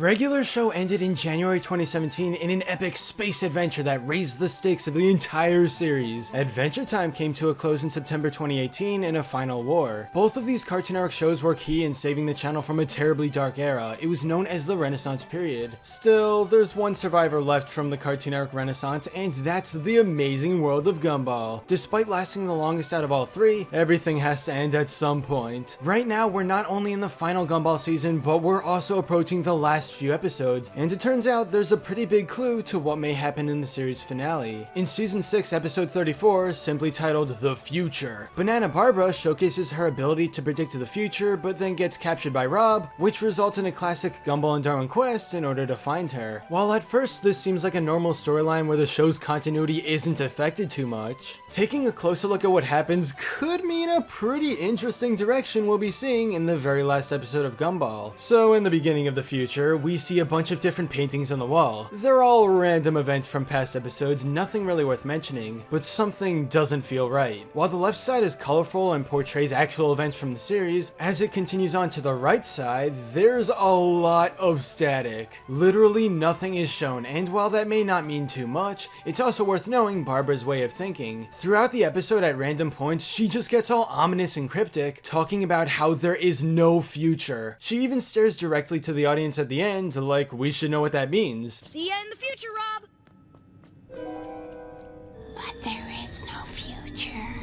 regular show ended in January 2017 in an epic space adventure that raised the stakes of the entire series. Adventure Time came to a close in September 2018 in a final war. Both of these Cartoon Network shows were key in saving the channel from a terribly dark era. It was known as the Renaissance period. Still, there's one survivor left from the Cartoon Network Renaissance, and that's the Amazing World of Gumball. Despite lasting the longest out of all three, everything has to end at some point. Right now, we're not only in the final Gumball season, but we're also approaching the last few episodes, and it turns out there's a pretty big clue to what may happen in the series finale. In season 6, episode 34, simply titled The Future, Banana Barbara showcases her ability to predict the future, but then gets captured by Rob, which results in a classic Gumball and Darwin quest in order to find her. While at first this seems like a normal storyline where the show's continuity isn't affected too much, taking a closer look at what happens could mean a pretty interesting direction we'll be seeing in the very last episode of Gumball. So in the beginning of the future, we see a bunch of different paintings on the wall. They're all random events from past episodes, nothing really worth mentioning, but something doesn't feel right. While the left side is colorful and portrays actual events from the series, as it continues on to the right side, there's a lot of static. Literally nothing is shown, and while that may not mean too much, it's also worth knowing Barbara's way of thinking. Throughout the episode at random points, she just gets all ominous and cryptic, talking about how there is no future. She even stares directly to the audience at the end, like we should know what that means. See ya in the future, Rob! But there is no future.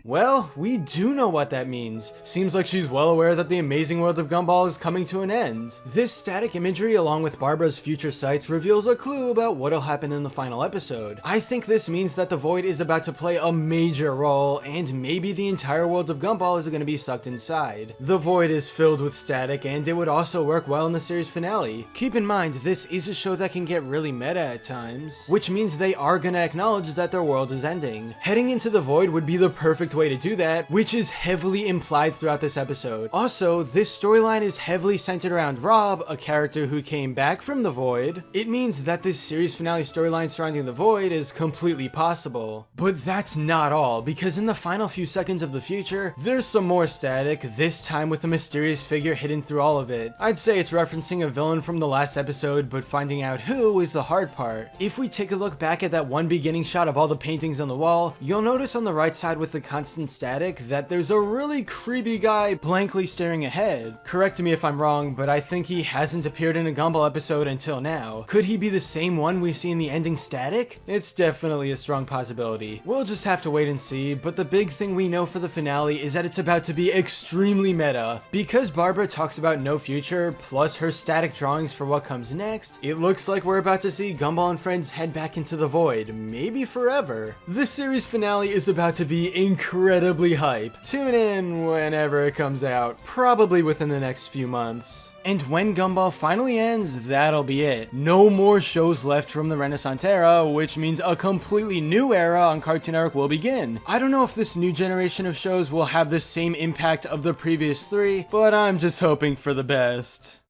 Well, we do know what that means. Seems like she's well aware that the Amazing World of Gumball is coming to an end. This static imagery along with Barbara's future sights reveals a clue about what'll happen in the final episode. I think this means that the Void is about to play a major role, and maybe the entire world of Gumball is going to be sucked inside. The Void is filled with static, and it would also work well in the series finale. Keep in mind, this is a show that can get really meta at times, which means they are going to acknowledge that their world is ending. Heading into the Void would be the perfect way to do that, which is heavily implied throughout this episode. Also, this storyline is heavily centered around Rob, a character who came back from the Void. It means that this series finale storyline surrounding the Void is completely possible. But that's not all, because in the final few seconds of the future, there's some more static, this time with a mysterious figure hidden through all of it. I'd say it's referencing a villain from the last episode, but finding out who is the hard part. If we take a look back at that one beginning shot of all the paintings on the wall, you'll notice on the right side with the constant static that there's a really creepy guy blankly staring ahead. Correct me if I'm wrong, but I think he hasn't appeared in a Gumball episode until now. Could he be the same one we see in the ending static? It's definitely a strong possibility. We'll just have to wait and see, but the big thing we know for the finale is that it's about to be extremely meta. Because Barbara talks about no future, plus her static drawings for what comes next, it looks like we're about to see Gumball and friends head back into the Void, maybe forever. This series finale is about to be incredibly hype. Tune in whenever it comes out, probably within the next few months. And when Gumball finally ends, that'll be it. No more shows left from the Renaissance era, which means a completely new era on Cartoon Network will begin. I don't know if this new generation of shows will have the same impact of the previous three, but I'm just hoping for the best.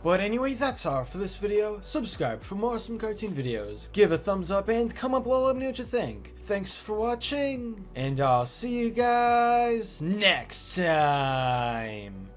But anyway, that's all for this video. Subscribe for more awesome cartoon videos. Give a thumbs up and comment below, let me know what you think. Thanks for watching, and I'll see you guys next time.